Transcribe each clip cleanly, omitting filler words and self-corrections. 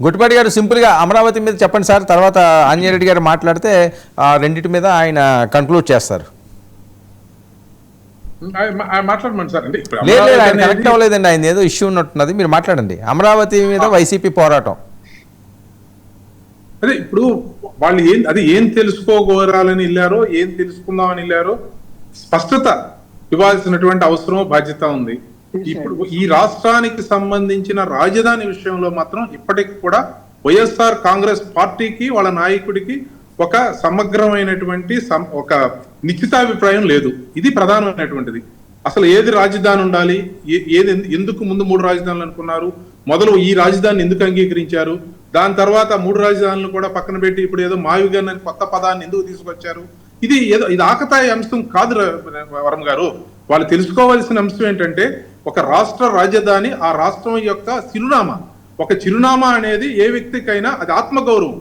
గుట్టిపాటి గారు సింపుల్గా అమరావతి మీద చెప్పండి సార్, తర్వాత ఆంజనేయ రెడ్డి గారు మాట్లాడితే రెండింటి మీద ఆయన కన్క్లూడ్ చేస్తారు. మాట్లాడమండి సార్. అంటే లేదు ఆయన కనెక్ట్ అవ్వలేదండి, ఆయన ఏదో ఇష్యూ ఉన్నట్టున్నది, మీరు మాట్లాడండి. అమరావతి మీద వైసీపీ పోరాటం అదే ఇప్పుడు వాళ్ళు ఏం తెలుసుకోగోరాలని వెళ్ళారో, ఏం తెలుసుకుందామని వెళ్ళారో స్పష్టత ఇవ్వాల్సినటువంటి అవసరం, బాధ్యత ఉంది. ఇప్పుడు ఈ రాష్ట్రానికి సంబంధించిన రాజధాని విషయంలో మాత్రం ఇప్పటికి కూడా వైఎస్ఆర్ కాంగ్రెస్ పార్టీకి వాళ్ళ నాయకుడికి ఒక సమగ్రమైనటువంటి ఒక నిశ్చితాభిప్రాయం లేదు. ఇది ప్రధానమైనటువంటిది. అసలు ఏది రాజధాని ఉండాలి, ఏది ఎందుకు ముందు 3 రాజధానులు అనుకున్నారు, మొదలు ఈ రాజధానిని ఎందుకు అంగీకరించారు, దాని తర్వాత 3 రాజధానులు కూడా పక్కన పెట్టి ఇప్పుడు ఏదో మావిగన్ అని కొత్త పదాన్ని ఎందుకు తీసుకొచ్చారు, ఇది ఆకతాయి అంశం కాదు వరం గారు. వాళ్ళు తెలుసుకోవాల్సిన అంశం ఏంటంటే ఒక రాష్ట్ర రాజధాని ఆ రాష్ట్రం యొక్క చిరునామా. ఒక చిరునామా అనేది ఏ వ్యక్తికైనా అది ఆత్మగౌరవం.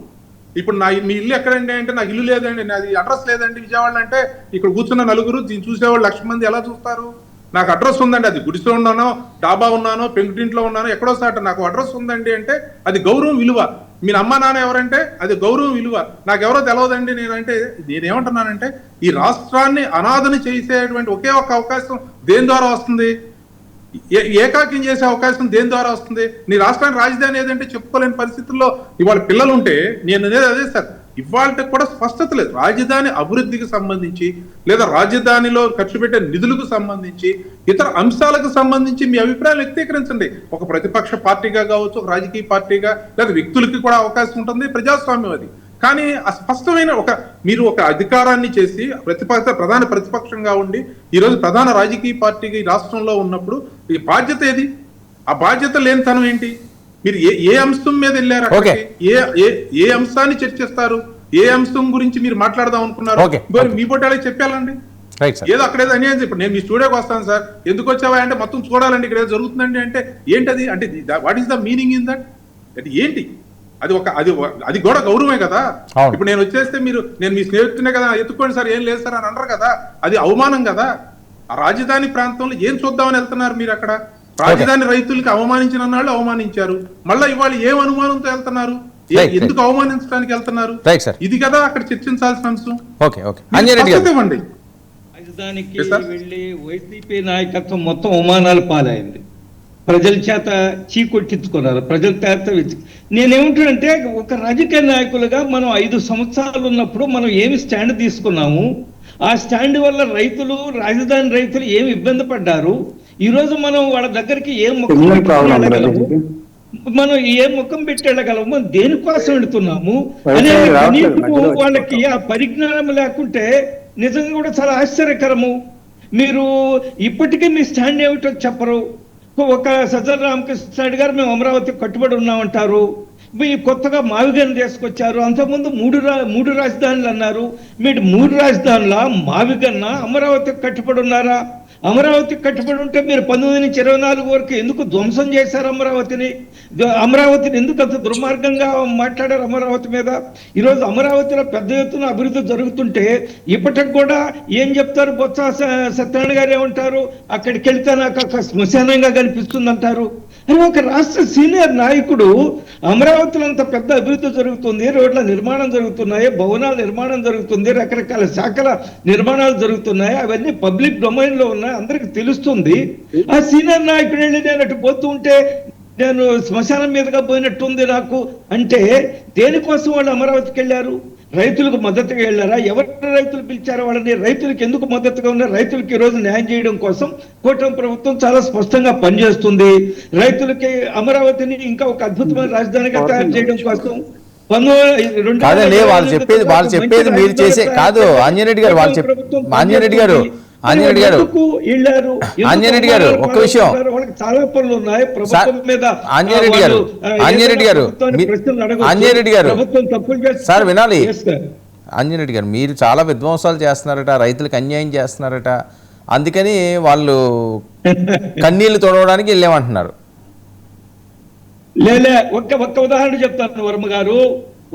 ఇప్పుడు మీ ఇల్లు ఎక్కడండి అంటే నాకు ఇల్లు లేదండి, నాది అడ్రస్ లేదండి విజయవాడ అంటే ఇక్కడ కూర్చున్న నలుగురు దీన్ని చూసేవాళ్ళు 1,00,000 మంది ఎలా చూస్తారు? నాకు అడ్రస్ ఉందండి, అది గుడిసెలో ఉన్నానో, డాబా ఉన్నానో, పెంకుటింట్లో ఉన్నానో, ఎక్కడో సాట నాకు అడ్రస్ ఉందండి అంటే అది గౌరవం, విలువ. మీరు అమ్మ నాన్న ఎవరంటే అది గౌరవం, విలువ. నాకెవరో తెలవదండి నేనంటే నేనేమంటున్నానంటే ఈ రాష్ట్రాన్ని అనాథని చేసేటువంటి ఒకే ఒక అవకాశం దేని ద్వారా వస్తుంది? ఏకాకిం చేసే అవకాశం దేని ద్వారా వస్తుంది? నీ రాష్ట్రానికి రాజధాని ఏదంటే చెప్పుకోలేని పరిస్థితుల్లో ఇవాళ పిల్లలు ఉంటే నేను అనేది అదే సార్, ఇవాళ కూడా స్పష్టత లేదు. రాజధాని అభివృద్ధికి సంబంధించి లేదా రాజధానిలో ఖర్చు పెట్టే నిధులకు సంబంధించి ఇతర అంశాలకు సంబంధించి మీ అభిప్రాయాలు వ్యక్తీకరించండి. ఒక ప్రతిపక్ష పార్టీగా కావచ్చు, ఒక రాజకీయ పార్టీగా, లేదా వ్యక్తులకి కూడా అవకాశం ఉంటుంది, ప్రజాస్వామ్యం అది. కానీ స్పష్టమైన మీరు ఒక అధికారాన్ని చేసి ప్రధాన ప్రతిపక్షంగా ఉండి ఈరోజు ప్రధాన రాజకీయ పార్టీగా ఈ రాష్ట్రంలో ఉన్నప్పుడు ఈ బాధ్యత ఏది? ఆ బాధ్యత లేనితనం ఏంటి? మీరు ఏ అంశం మీద వెళ్ళారు? ఏ అంశాన్ని చర్చిస్తారు? ఏ అంశం గురించి మీరు మాట్లాడదాం అనుకున్నారు? మీ పొట్టాలకి చెప్పాలండి. ఏదో అక్కడేదో అన్యాయం. ఇప్పుడు నేను మీ స్టూడియోకి వస్తాను సార్, ఎందుకు వచ్చావా అంటే మొత్తం చూడాలండి ఇక్కడ ఏదో జరుగుతుందండి అంటే ఏంటది? అంటే what is the meaning in that? అది ఏంటి? అది కూడా గౌరవమే కదా. ఇప్పుడు నేను వచ్చేస్తే నేను మీ స్నేహితునే కదా, ఎత్తుకోండి సార్, ఏం లేదు సార్ అని అనరు కదా, అది అవమానం కదా. ఆ రాజధాని ప్రాంతంలో ఏం చూద్దామని వెళ్తున్నారు మీరు? అక్కడ రాజధాని రైతులకి అవమానించిన వాళ్ళు అవమానించారు, మళ్ళీ ఇవాళ ఏం అనుమానంతో వెళ్తున్నారు? ఎందుకు అవమానించడానికి వెళ్తున్నారు? ఇది కదా అక్కడ చర్చించాల్సిన అంశం. ఇవ్వండి. రాజధానికి వెళ్ళి వైసీపీ నాయకత్వం మొత్తం అవమానాలు పాలైంది, ప్రజల చేత చీకొట్టించుకున్నారు, ప్రజల చేత. నేనేమిటంటే ఒక రాజకీయ నాయకులుగా మనం 5 సంవత్సరాలు ఉన్నప్పుడు మనం ఏమి స్టాండ్ తీసుకున్నాము, ఆ స్టాండ్ వల్ల రాజధాని రైతులు ఏమి ఇబ్బంది పడ్డారు, ఈ రోజు మనం వాళ్ళ దగ్గరికి ఏ ముఖం పెట్టి వెళ్ళగలము, దేనికోసం వెళుతున్నాము అనే వాళ్ళకి ఆ పరిజ్ఞానం లేకుంటే నిజంగా కూడా చాలా ఆశ్చర్యకరము. మీరు ఇప్పటికీ మీ స్టాండ్ ఏమిటో చెప్పరు. ఒక సజ్జల రామకృష్ణారెడ్డి గారు మేము అమరావతికి కట్టుబడి ఉన్నామంటారు, కొత్తగా మావిగన్ తీసుకొచ్చారు, అంతకుముందు 3 రాజధానులు అన్నారు. మీరు 3 రాజధానుల మావిగన్నా అమరావతికి కట్టుబడి ఉన్నారా? అమరావతికి కట్టుబడి ఉంటే మీరు 19 నుంచి 24 వరకు ఎందుకు ధ్వంసం చేశారు అమరావతిని ఎందుకు అంత దుర్మార్గంగా మాట్లాడారు అమరావతి మీద? ఈరోజు అమరావతిలో పెద్ద ఎత్తున అభివృద్ధి జరుగుతుంటే ఇప్పటికి కూడా ఏం చెప్తారు? బొత్స సత్యనారాయణ గారు ఏమంటారు? అక్కడికి వెళ్తే నాకు ఒక శ్మశానంగా కనిపిస్తుంది అంటారు. అని ఒక రాష్ట్ర సీనియర్ నాయకుడు అమరావతిలో అంత పెద్ద అభివృద్ధి జరుగుతుంది, రోడ్ల నిర్మాణం జరుగుతున్నాయి, భవనాల నిర్మాణం జరుగుతుంది, రకరకాల శాఖల నిర్మాణాలు జరుగుతున్నాయి, అవన్నీ పబ్లిక్ డొమైన్ లో ఉన్నాయి, అందరికి తెలుస్తుంది. ఆ సీనియర్ నాయకుడు వెళ్ళి నేను అటు పోతూ ఉంటే నేను శ్మశానం మీదుగా పోయినట్టుంది నాకు అంటే దేనికోసం వాళ్ళు అమరావతికి వెళ్ళారు? రైతులకు మద్దతుగా వెళ్ళారా? ఎవరు రైతులు పిలిచారో వాళ్ళని? రైతులకు ఎందుకు మద్దతుగా ఉన్నారు? రైతులకి ఈ రోజు న్యాయం చేయడం కోసం కూటమి ప్రభుత్వం చాలా స్పష్టంగా పనిచేస్తుంది. రైతులకి అమరావతిని ఇంకా ఒక అద్భుతమైన రాజధానిగా తయారు చేయడం కోసం వాళ్ళు చెప్పేది మీరు చేసే కాదు. ఆంజనేయుడు గారు ఆంజనేయుడు గారు ఒక్క విషయం, చాలా పనులు ఉన్నాయి ప్రభుత్వం మీద. ఆంజనేయుడు గారు సార్ వినాలి. ఆంజనేయుడు గారు మీరు చాలా విధ్వంసాలు చేస్తున్నారట, రైతులకు అన్యాయం చేస్తున్నారట, అందుకని వాళ్ళు కన్నీళ్లు తొడవడానికి వెళ్ళామంటున్నారు. ఒక్క ఉదాహరణ చెప్తాను వర్మ గారు.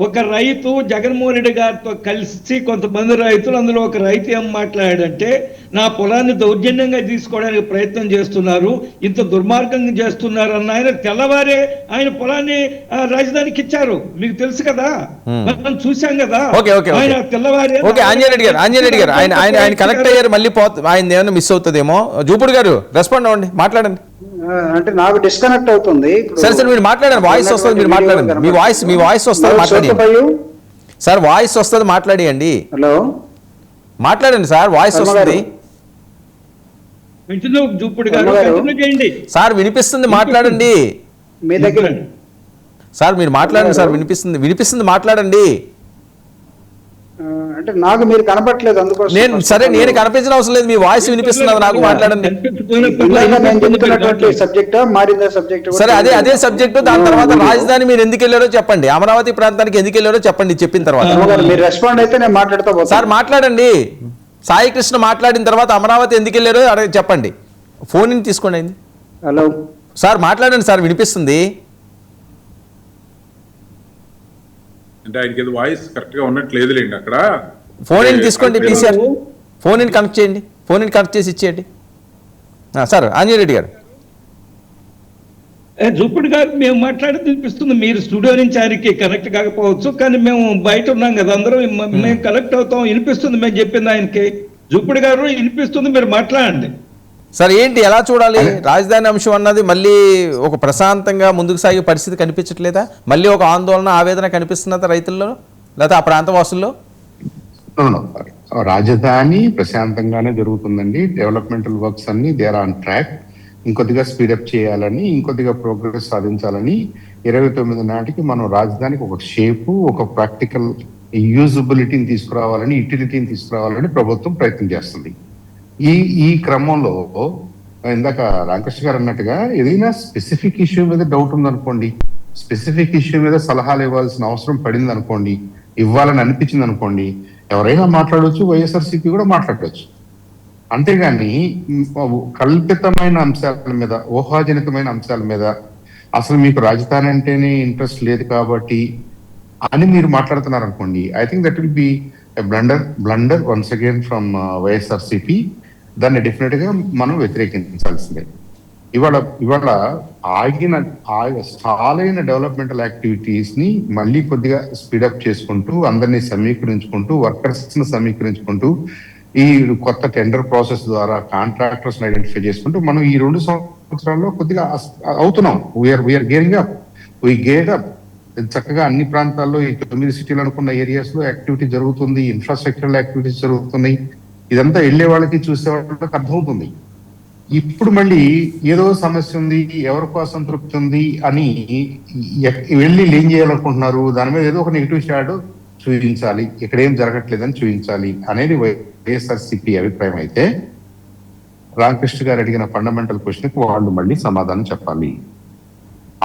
ఒక రైతు జగన్మోహన్ రెడ్డి గారితో కలిసి కొంతమంది రైతులు, అందులో ఒక రైతు ఏం మాట్లాడాడంటే, నా పొలాన్ని దౌర్జన్యంగా తీసుకోవడానికి ప్రయత్నం చేస్తున్నారు, ఇంత దుర్మార్గంగా చేస్తున్నారు అన్న ఆయన తెల్లవారే ఆయన పొలాన్ని రాజధానికి ఇచ్చారు. మీకు తెలుసు కదా, మనం చూసాం కదా. ఆయన తెల్లవారే ఆంజనేయుడు గారు ఆయన కనెక్ట్ అయ్యారు, మళ్ళీ ఆయన ఏమైనా మిస్ అవుతుందేమో. జూపుడు గారు రెస్పాండ్ అవ్వండి, మాట్లాడండి. అంటే నాకు డిస్కనెక్ట్ అవుతుంది. సరే సార్, మీరు మాట్లాడండి, వాయిస్ వస్తుంది, మీరు మాట్లాడండి. మీ వాయిస్ వస్తుంది, మాట్లాడండి సార్. వాయిస్ వస్తుంది, మాట్లాడియండి. హలో, మాట్లాడండి సార్, వాయిస్ వస్తుంది సార్, వినిపిస్తుంది, మాట్లాడండి. మీ దగ్గర సార్ మీరు మాట్లాడండి సార్, వినిపిస్తుంది, మాట్లాడండి. అంటే నాకు మీరు కనపట్లేదు, అందుకోసం నేను కనిపించిన అవసరం లేదు, మీ వాయిస్ వినిపిస్తున్నది నాకు, మాట్లాడండి. సబ్జెక్ట్ మారిందా సబ్జెక్ట్? సరే, అదే సబ్జెక్టు. దాని తర్వాత రాజధాని మీరు ఎందుకు వెళ్ళారో చెప్పండి, అమరావతి ప్రాంతానికి ఎందుకు వెళ్ళారో చెప్పండి. చెప్పిన తర్వాత మీరు రెస్పాండ్ అయితే నేను మాట్లాడతా. సార్ మాట్లాడండి. సాయి కృష్ణ మాట్లాడిన తర్వాత అమరావతి ఎందుకు వెళ్ళారో చెప్పండి. ఫోన్ తీసుకోండి అయింది. హలో సార్ మాట్లాడండి సార్, వినిపిస్తుంది. అంటే ఆయనకి ఏదో వాయిస్ కరెక్ట్ గా ఉన్నట్లేదులేండి అక్కడ. ఫోన్ తీసుకోండి, టీసీఆర్ ఫోన్ కనెక్ట్ చేయండి, కనెక్ట్ చేసి ఇచ్చేయండి. సార్ ఆంజనేయుడు గారు. జూపుడు గారు, మేము మాట్లాడేది వినిపిస్తుంది. మీరు స్టూడియో నుంచి ఆయనకి కనెక్ట్ కాకపోవచ్చు, కానీ మేము బయట ఉన్నాం కదా, అందరం మేము కనెక్ట్ అవుతాం. వినిపిస్తుంది మేము చెప్పింది ఆయనకి. జూపుడు గారు వినిపిస్తుంది, మీరు మాట్లాడండి. సార్ ఏంటి, ఎలా చూడాలి? రాజధాని అంశం అన్నది మళ్ళీ ఒక ప్రశాంతంగా ముందుకు సాగే పరిస్థితి కనిపించట్లేదా? మళ్ళీ ఒక ఆందోళన, ఆవేదన కనిపిస్తున్నదా రైతుల్లో, లేదా ఆ ప్రాంత వాసుల్లో? రాజధాని ప్రశాంతంగానే జరుగుతుందండి. డెవలప్మెంటల్ వర్క్స్ అన్ని దేర్ ఆన్ ట్రాక్. ఇంకొద్దిగా స్పీడప్ చేయాలని, ఇంకొద్దిగా ప్రోగ్రెస్ సాధించాలని 29 నాటికి మనం రాజధానికి ఒక షేపు, ఒక ప్రాక్టికల్ యూజబిలిటీని తీసుకురావాలని, యూటిలిటీని తీసుకురావాలని ప్రభుత్వం ప్రయత్నం చేస్తుంది. ఈ క్రమంలో ఇందాక రామకృష్ణ గారు అన్నట్టుగా ఏదైనా స్పెసిఫిక్ ఇష్యూ మీద డౌట్ ఉందనుకోండి, స్పెసిఫిక్ ఇష్యూ మీద సలహాలు ఇవ్వాల్సిన అవసరం పడింది అనుకోండి, ఇవ్వాలని అనిపించింది అనుకోండి, ఎవరైనా మాట్లాడవచ్చు, వైఎస్ఆర్సీపీ కూడా మాట్లాడవచ్చు. అంతేగాని కల్పితమైన అంశాల మీద, ఊహాజనితమైన అంశాల మీద, అసలు మీకు రాజధాని అంటేనే ఇంట్రెస్ట్ లేదు కాబట్టి అని మీరు మాట్లాడుతున్నారు అనుకోండి, I think that will be blunder once again from YSRCP. దాన్ని డెఫినెట్ గా మనం వ్యతిరేకించాల్సిందే. ఇవాళ చాలైన డెవలప్మెంటల్ యాక్టివిటీస్ ని మళ్ళీ కొద్దిగా స్పీడప్ చేసుకుంటూ, అందరినీ సమీకరించుకుంటూ, వర్కర్స్ ని సమీకరించుకుంటూ, ఈ కొత్త టెండర్ ప్రాసెస్ ద్వారా కాంట్రాక్టర్స్ ఐడెంటిఫై చేసుకుంటూ మనం ఈ 2 సంవత్సరాల్లో కొద్దిగా అవుతున్నాం. We're gearing up, we get up. చక్కగా అన్ని ప్రాంతాల్లో, ఈ 9 సిటీలు అనుకున్న ఏరియాస్ లో యాక్టివిటీ జరుగుతుంది, ఇన్ఫ్రాస్ట్రక్చరల్ యాక్టివిటీస్ జరుగుతున్నాయి. ఇదంతా వెళ్లే వాళ్ళకి, చూసే వాళ్ళకి అర్థమవుతుంది. ఇప్పుడు మళ్ళీ ఏదో సమస్య ఉంది, ఎవరికో అసంతృప్తి ఉంది అని వెళ్ళి ఏం చేయాలనుకుంటున్నారు, దాని మీద ఏదో ఒక నెగిటివ్ షాడో చూపించాలి, ఇక్కడ ఏం జరగట్లేదని చూపించాలి అనేది వైఎస్ఆర్సీపీ అభిప్రాయం అయితే, రామకృష్ణ గారు అడిగిన ఫండమెంటల్ క్వశ్చన్ కి వాళ్ళు మళ్ళీ సమాధానం చెప్పాలి.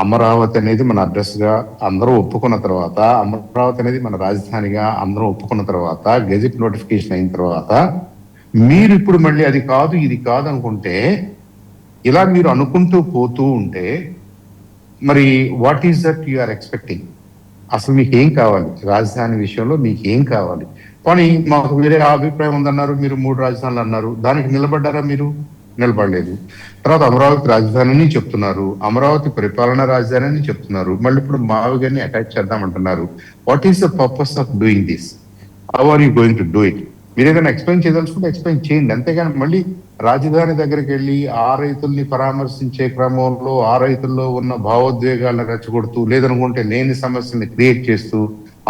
అమరావతి అనేది మన అడ్రస్ గా అందరూ ఒప్పుకున్న తర్వాత, అమరావతి అనేది మన రాజధానిగా అందరూ ఒప్పుకున్న తర్వాత, గెజిట్ నోటిఫికేషన్ అయిన తర్వాత, మీరు ఇప్పుడు మళ్ళీ అది కాదు ఇది కాదు అనుకుంటే, ఇలా మీరు అనుకుంటూ పోతూ ఉంటే, మరి what is that you are expecting? అసలు మీకు ఏం కావాలి? రాజధాని విషయంలో మీకు ఏం కావాలి? కానీ మాకు వేరే అభిప్రాయం ఉందన్నారు, మీరు 3 రాజధానులు అన్నారు, దానికి నిలబడ్డారా? మీరు నిలబడలేదు. తర్వాత అమరావతి రాజధాని అని చెప్తున్నారు, అమరావతి పరిపాలనా రాజధాని అని చెప్తున్నారు, మళ్ళీ ఇప్పుడు మావిగారిని అటాచ్ చేద్దామంటున్నారు. What is the purpose of doing this? How are you going to do it? మీరు ఏదైనా ఎక్స్ప్లెయిన్ చేయదలుచుకుంటే ఎక్స్ప్లెయిన్ చేయండి. అంతేగాని మళ్ళీ రాజధాని దగ్గరికి వెళ్ళి ఆ రైతుల్ని పరామర్శించే క్రమంలో ఆ రైతుల్లో ఉన్న భావోద్వేగాలను రెచ్చగొడుతూ, లేదనుకుంటే లేని సమస్యల్ని క్రియేట్ చేస్తూ,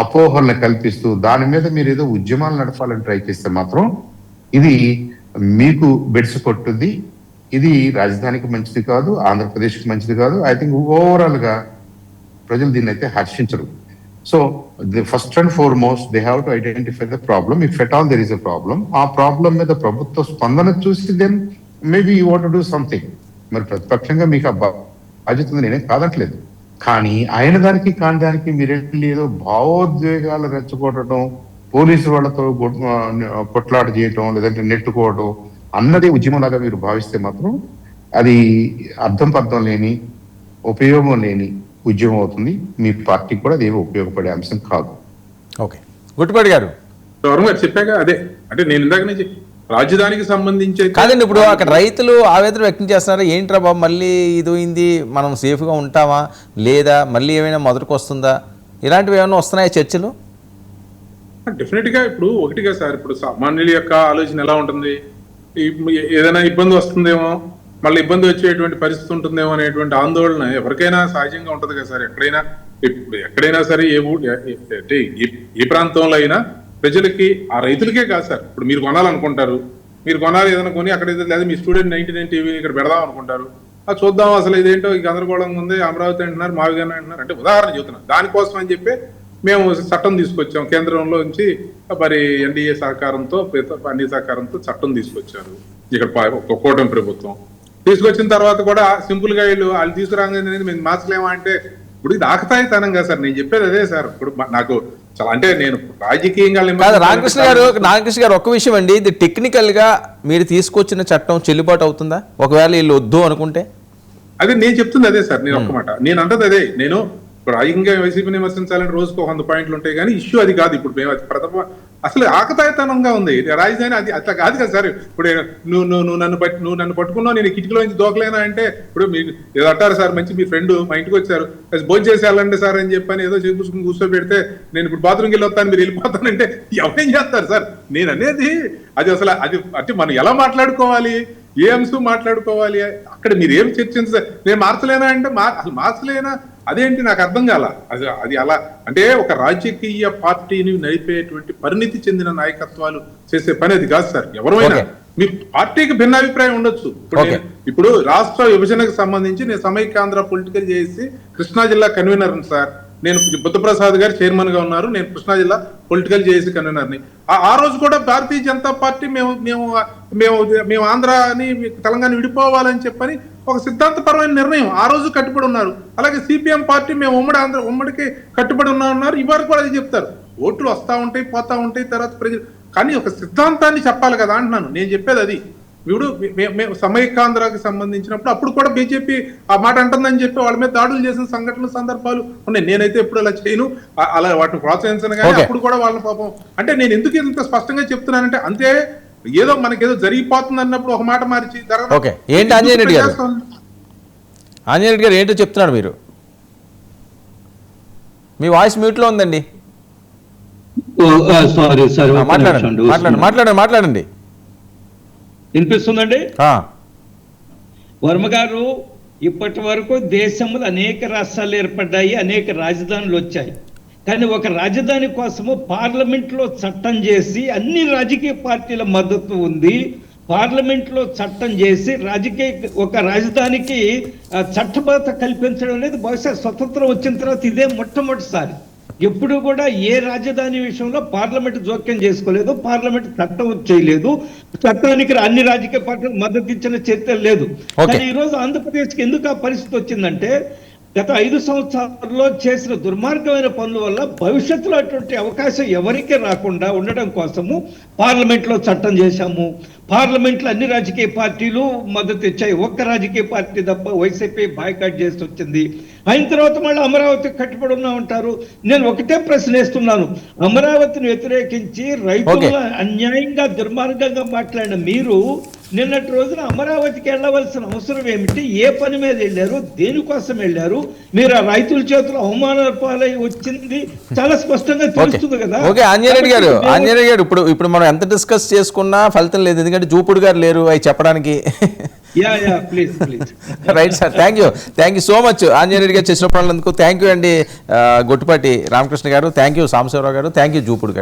అపోహల్ని కల్పిస్తూ, దాని మీద మీరు ఏదో ఉద్యమాలు నడపాలని ట్రై చేస్తే మాత్రం ఇది మీకు బెడిసి కొట్టుద్ది. ఇది రాజధానికి మంచిది కాదు, ఆంధ్రప్రదేశ్కి మంచిది కాదు. ఐ థింక్ ఓవరాల్ గా ప్రజలు దీన్ని అయితే హర్షించరు. So the first and foremost they have to identify the problem. If at all there is a problem, ఆ ప్రాబ్లం మీద ప్రభుత్వ స్పందన చూసి then maybe you want to do something. మరి ప్రతిపక్షంగా మీకు ఆ బాధ్యత ఉంది, నేనేం కాదట్లేదు. కానీ ఆయన దానికి కాని దానికి మీరెళ్ళి ఏదో భావోద్వేగాలు రెచ్చగొట్టడం, పోలీసు వాళ్ళతో కొట్లాట చేయటం, లేదంటే నెట్టుకోవడం అన్నది ఉద్యమంలాగా మీరు భావిస్తే మాత్రం అది అర్థం పర్థం లేని, ఉపయోగం లేని ఉద్యమం అవుతుంది. మీ పార్టీకి కూడా అదేమి ఉపయోగపడే అంశం కాదు. ఓకే, గుట్టుపాటి గారు. వర్మ గారు చెప్పాక అదే, అంటే నేను ఇందాక నుంచి రాజధానికి సంబంధించి కాదండి, ఇప్పుడు అక్కడ రైతులు ఆవేదన వ్యక్తం చేస్తున్నారు. ఏంట్రా బాబు మళ్ళీ ఇది అయింది, మనం సేఫ్గా ఉంటామా లేదా, మళ్ళీ ఏమైనా మొదటికి వస్తుందా, ఇలాంటివి ఏమైనా వస్తున్నాయా చర్చలు? డెఫినెట్ గా ఇప్పుడు ఒకటిగా సార్, ఇప్పుడు సామాన్యుల యొక్క ఆలోచన ఎలా ఉంటుంది, ఏదైనా ఇబ్బంది వస్తుందేమో, మళ్ళీ ఇబ్బంది వచ్చేటువంటి పరిస్థితి ఉంటుందేమో అనేటువంటి ఆందోళన ఎవరికైనా సహజంగా ఉంటది కదా సార్. ఎక్కడైనా సరే ఏ ప్రాంతంలో అయినా ప్రజలకి, ఆ రైతులకే కాదు సార్, ఇప్పుడు మీరు కొనాలనుకుంటారు, మీరు కొనాలి ఏదైనా కొని అక్కడ లేదా మీ స్టూడెంట్ 99 టీవీని ఇక్కడ పెడదాం అనుకుంటారు, అది చూద్దాం అసలు ఇదేంటో ఈ గందరగోళంగా ఉంది, అమరావతి అంటున్నారు, మావిగానే అంటున్నారు అంటే ఉదాహరణ చెబుతున్నాను. దానికోసం అని చెప్పి మేము చట్టం తీసుకొచ్చాం, కేంద్రంలో నుంచి మరి ఎన్డీఏ సహకారంతో, అన్ని సహకారంతో చట్టం తీసుకొచ్చారు ఇక్కడ కూటమి ప్రభుత్వం. తీసుకొచ్చిన తర్వాత కూడా సింపుల్ గా వాళ్ళు తీసుకురాగానే మేము మార్చలేమా అంటే, ఇప్పుడు ఇది ఆకతాయితనంగా సార్. నేను చెప్పేది అదే సార్. ఇప్పుడు నాకు చాలా, అంటే నేను రాజకీయంగా రామకృష్ణ గారు ఒక్క విషయం అండి, ఇది టెక్నికల్ గా మీరు తీసుకొచ్చిన చట్టం చెల్లుబాటు అవుతుందా ఒకవేళ వీళ్ళు వద్దు అనుకుంటే? అదే నేను చెప్తుంది అదే సార్. నేను ఒక్క మాట నేను అంటది అదే. నేను రాజకీయంగా వైసీపీని విమర్శించాలని రోజుకు 100 పాయింట్లు ఉంటాయి, కానీ ఇష్యూ అది కాదు. ఇప్పుడు మేము అది ప్రథమ అసలు ఆకతాయితనంగా ఉంది రాజధాని. అది అట్లా కాదు కదా సార్. ఇప్పుడు నువ్వు నన్ను పట్టుకున్నావు, నేను కిటికీలో నుంచి దోకలేనా అంటే, ఇప్పుడు మీరు ఏదో అంటారు సార్, మంచి మీ ఫ్రెండ్ మా ఇంటికి వచ్చారు, భోజనం చేసి వెళ్ళండి సార్ అని చెప్పని ఏదో చూసుకుని కూర్చోబెడితే, నేను ఇప్పుడు బాత్రూమ్కి వెళ్ళి వస్తాను మీరు వెళ్ళిపోతానంటే ఎవరేం చేస్తారు సార్? నేను అనేది అది అసలు అది అంటే మనం ఎలా మాట్లాడుకోవాలి, ఏ అంశం మాట్లాడుకోవాలి, అక్కడ మీరు ఏం చర్చించారు. నేను మార్చలేనా అంటే అసలు మార్చలేనా అదేంటి నాకు అర్థం కాల. అది అలా అంటే ఒక రాజకీయ పార్టీని నడిపేటువంటి పరిణితి చెందిన నాయకత్వాలు చేసే పని అది కాదు సార్. ఎవరైనా మీ పార్టీకి భిన్నాభిప్రాయం ఉండొచ్చు. ఇప్పుడు రాష్ట్ర విభజనకు సంబంధించి నేను సమైక్యాంధ్ర పొలిటికల్ చేసి కృష్ణా జిల్లా కన్వీనర్ సార్. నేను బుద్ధప్రసాద్ గారు చైర్మన్ గా ఉన్నారు, నేను కృష్ణా జిల్లా పొలిటికల్ చేసి కన్వీనర్ని. ఆ రోజు కూడా భారతీయ జనతా పార్టీ మేము ఆంధ్రాని తెలంగాణ విడిపోవాలని చెప్పని ఒక సిద్ధాంతపరమైన నిర్ణయం ఆ రోజు కట్టుబడి ఉన్నారు. అలాగే సిపిఎం పార్టీ మేము ఉమ్మడికి కట్టుబడి ఉన్నారు. ఇవాళ కూడా అది చెప్తారు. ఓట్లు వస్తా ఉంటాయి, పోతా ఉంటాయి, తర్వాత ప్రజలు, కానీ ఒక సిద్ధాంతాన్ని చెప్పాలి కదా అంటున్నాను. నేను చెప్పేది అది. ఇప్పుడు మేము సమైక్యాంధ్రాకి సంబంధించినప్పుడు అప్పుడు కూడా బీజేపీ ఆ మాట అంటుందని చెప్పి వాళ్ళ మీద దాడులు చేసిన సంఘటనలు, సందర్భాలు ఉన్నాయి. నేనైతే ఎప్పుడు అలా చేయను, అలా వాటిని ప్రోత్సహించను. కానీ అప్పుడు కూడా వాళ్ళ పాపం అంటే నేను ఎందుకు ఇంత స్పష్టంగా చెప్తున్నానంటే, అంతే ఏదో మనకేదో జరిగిపోతుంది అన్నప్పుడు ఒక మాట మార్చి ఏంటి ఆంజనేయ రెడ్డి గారు ఏంటో చెప్తున్నారు మీరు? మీ వాయిస్ మ్యూట్ లో ఉందండి. మాట్లాడండి. వినిపిస్తుందండి వర్మ గారు? ఇప్పటి వరకు దేశంలో అనేక రాష్ట్రాలు ఏర్పడ్డాయి, అనేక రాజధానులు వచ్చాయి. కానీ ఒక రాజధాని కోసము పార్లమెంట్లో చట్టం చేసి, అన్ని రాజకీయ పార్టీల మద్దతు ఉంది, పార్లమెంట్లో చట్టం చేసి ఒక రాజధానికి చట్టబద్ధత కల్పించడం అనేది బహుశా స్వతంత్రం వచ్చిన తర్వాత ఇదే మొట్టమొదటిసారి. ఎప్పుడు కూడా ఏ రాజధాని విషయంలో పార్లమెంట్ జోక్యం చేసుకోలేదు, పార్లమెంట్ చట్టం చేయలేదు, చట్టానికి అన్ని రాజకీయ పార్టీలకు మద్దతు ఇచ్చిన చర్చ లేదు. కానీ ఈరోజు ఆంధ్రప్రదేశ్కి ఎందుకు ఆ పరిస్థితి వచ్చిందంటే, గత 5 సంవత్సరాల్లో చేసిన దుర్మార్గమైన పనుల వల్ల భవిష్యత్తులో అటువంటి అవకాశం ఎవరికీ రాకుండా ఉండడం కోసము పార్లమెంట్లో చట్టం చేశాము. పార్లమెంట్లో అన్ని రాజకీయ పార్టీలు మద్దతు ఇచ్చాయి. ఒక్క రాజకీయ పార్టీ తప్ప వైసీపీ బాయ్కాట్ చేసి వచ్చింది. అయిన తర్వాత మళ్ళీ అమరావతి కట్టుబడి ఉన్నా ఉంటారు. నేను ఒకటే ప్రశ్న వేస్తున్నాను, అమరావతిని వ్యతిరేకించి రైతుల అన్యాయంగా దుర్మార్గంగా మాట్లాడిన మీరు నిన్నటి రోజున అమరావతికి వెళ్ళవలసిన అవసరం ఏమిటి? ఏ పని మీద వెళ్ళారు? దేనికోసం వెళ్ళారు? మీరు ఆ రైతుల చేతులు అవమానాల పాలై వచ్చింది చాలా స్పష్టంగా తెలుస్తుంది కదా. ఆంజనేయ గారు ఇప్పుడు మనం ఎంత డిస్కస్ చేసుకున్నా ఫలితం లేదు, ఎందుకంటే జూపుడు గారు లేరు అవి చెప్పడానికి. Right sir, thank you so much Anjaneya గారు చేసిన పనులందుకు. థ్యాంక్ యూ అండి గొట్టుపాటి రామకృష్ణ గారు, థ్యాంక్ యూ సాంబశివరావు గారు, థ్యాంక్ యూ జూపుడు గారు.